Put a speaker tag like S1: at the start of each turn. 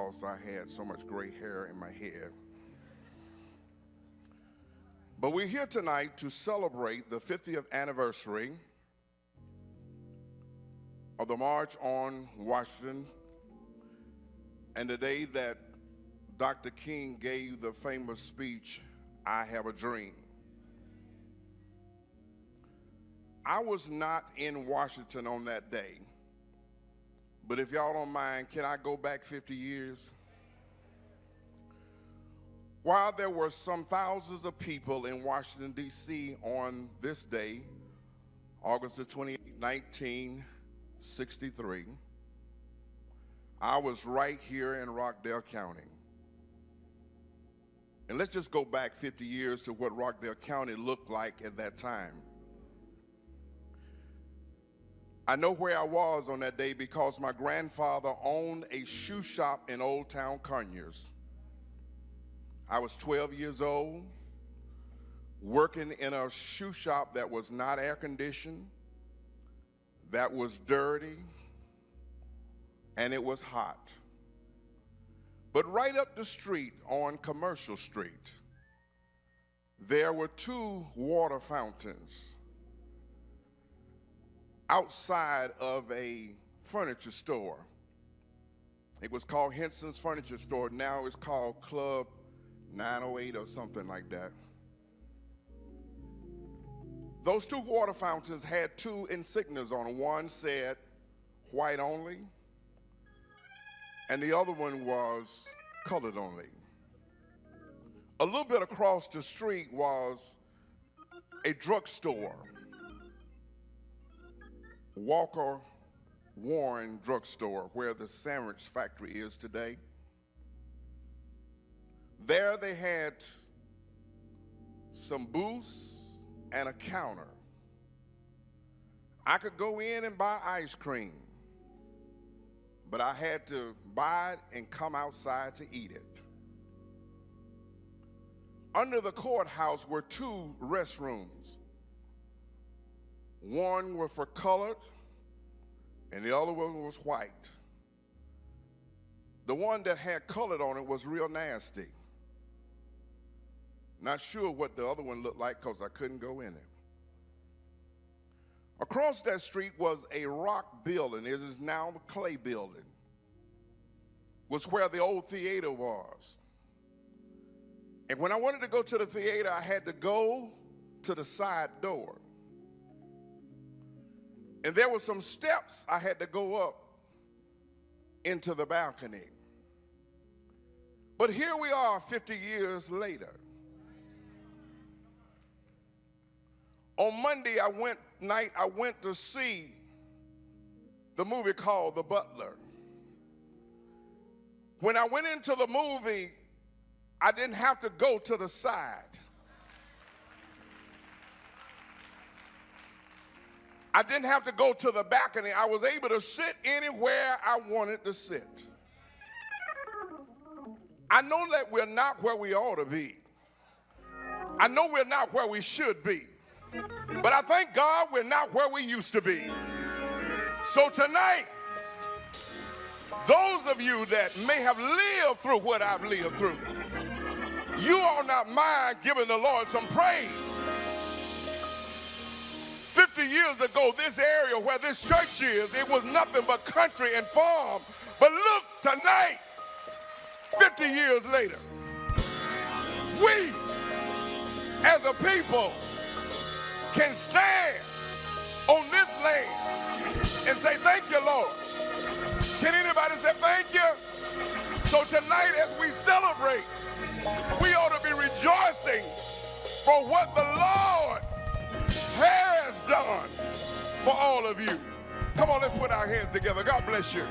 S1: because I had so much gray hair in my head. But we're here tonight to celebrate the 50th anniversary of the March on Washington and the day that Dr. King gave the famous speech, "I Have a Dream." I was not in Washington on that day, but if y'all don't mind, can I go back 50 years? While there were some thousands of people in Washington, D.C. on this day, August the 28th, 1963, I was right here in Rockdale County. And let's just go back 50 years to what Rockdale County looked like at that time. I know where I was on that day because my grandfather owned a shoe shop in Old Town Conyers. I was 12 years old, working in a shoe shop that was not air conditioned, that was dirty, and it was hot. But right up the street on Commercial Street, there were two water fountains outside of a furniture store. It was called Henson's Furniture Store. Now it's called Club 908 or something like that. Those two water fountains had two insignias on them. One said white only, and the other one was colored only. A little bit across the street was a drugstore, Walker Warren Drugstore, where the sandwich factory is today. There they had some booths and a counter. I could go in and buy ice cream, but I had to buy it and come outside to eat it. Under the courthouse were two restrooms. One was for colored and the other one was white. The one that had colored on it was real nasty. Not sure what the other one looked like because I couldn't go in it. Across that street was a rock building. It is now the clay building. Was where the old theater was. And when I wanted to go to the theater, I had to go to the side door. And there were some steps I had to go up into the balcony. But here we are 50 years later. On Monday night, I went to see the movie called The Butler. When I went into the movie, I didn't have to go to the side. I didn't have to go to the balcony. I was able to sit anywhere I wanted to sit. I know that we're not where we ought to be. I know we're not where we should be. But I thank God we're not where we used to be. So tonight, those of you that may have lived through what I've lived through, you ought not mind giving the Lord some praise. 50 years ago, this area where this church is, it was nothing but country and farm. But look tonight, 50 years later, we as a people can stand on this land and say, "Thank you, Lord." Can anybody say thank you? So tonight as we celebrate, we ought to be rejoicing for what the Lord has done for all of you. Come on, let's put our hands together. God bless you.